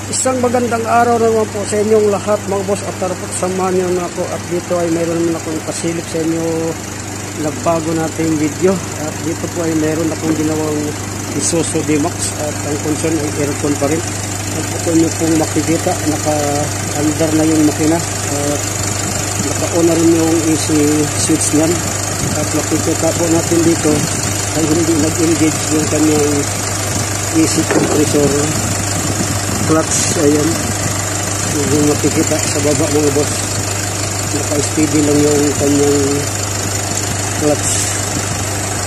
Isang magandang araw naman po sa inyong lahat mga boss, at tara po samahan niyo na ako. At dito ay mayroon naman akong pasilip sa inyo nagbago nating video. At dito po ay mayroon akong ginawang Isuzu D-Max at ang concern ay aircon pa rin. At ito nyo pong makikita, naka-under na yung makina at naka-on na rin yung AC switch niyan. At makikita po natin dito ay hindi nag-engage yung kanyang AC compressor clutch. Ayan, yung makikita sa baba mga boss, naka-steady lang yung kanyang clutch.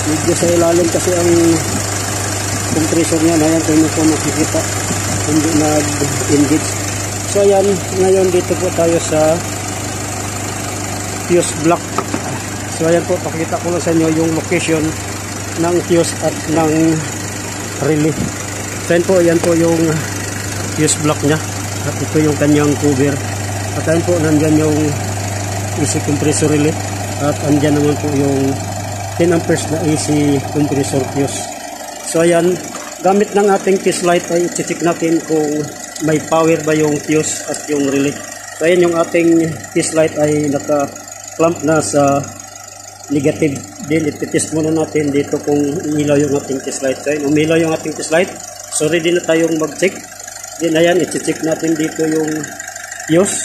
Medyo sa ilalim kasi ang compressor niya. Ayan, kung nyo po makikita, hindi nag-engage. So ayan, ngayon dito po tayo sa fuse block. So ayan po, pakita ko lang sa inyo yung location ng fuse at ng relay. So ayan po yung fuse block nya at ito yung kanyang cover. At ayan po, nandyan yung AC compressor relay at andyan naman po yung 10 amperes na AC compressor fuse. So ayan, gamit ng ating fuse light ay i-check natin kung may power ba yung fuse at yung relay. So ayan, yung ating fuse light ay naka-clamp na sa negative. Then iti-test muna natin dito kung umilaw yung ating fuse light. So ayan, umilaw yung ating fuse light. So ready na tayong mag-check. Then ayan, i-check natin dito yung fuse.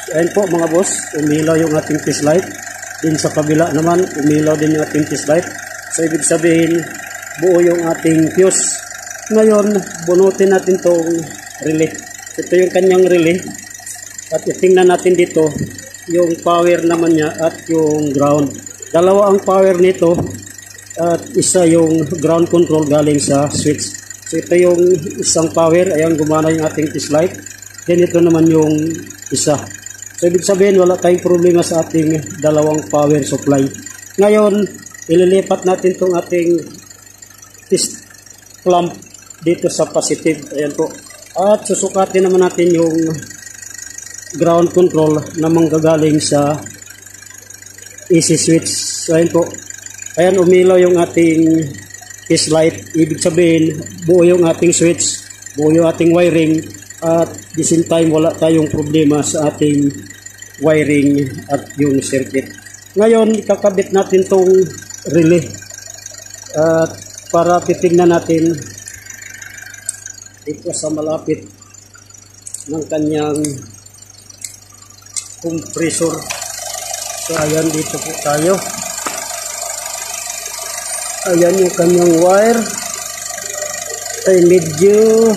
So ayan po mga boss, umilaw yung ating fuse light. Then sa kabila naman, umilaw din yung ating fuse light. So ibig sabihin, buo yung ating fuse. Ngayon, bunutin natin tong relay. Ito yung kanyang relay. At itingnan natin dito yung power naman niya at yung ground. Dalawa ang power nito at isa yung ground control galing sa switch. So ito yung isang power, ayan, gumana yung ating fuse light. Then ito naman yung isa. So ibig sabihin, wala tayong problema sa ating dalawang power supply. Ngayon, ililipat natin tong ating fuse clamp dito sa positive. Ayan po. At susukatin naman natin yung ground control na manggagaling sa AC switch. So ayan po. Ayan, umilaw yung ating fuse light. Ibig sabihin, buo yung ating switch, buo yung ating wiring, at the same time wala tayong problema sa ating wiring at yung circuit. Ngayon, kakabit natin tong relay. At para titingnan natin dito sa malapit ng kanyang compressor. So ayan, dito po tayo. Ayan yung kanyang wire ay medyo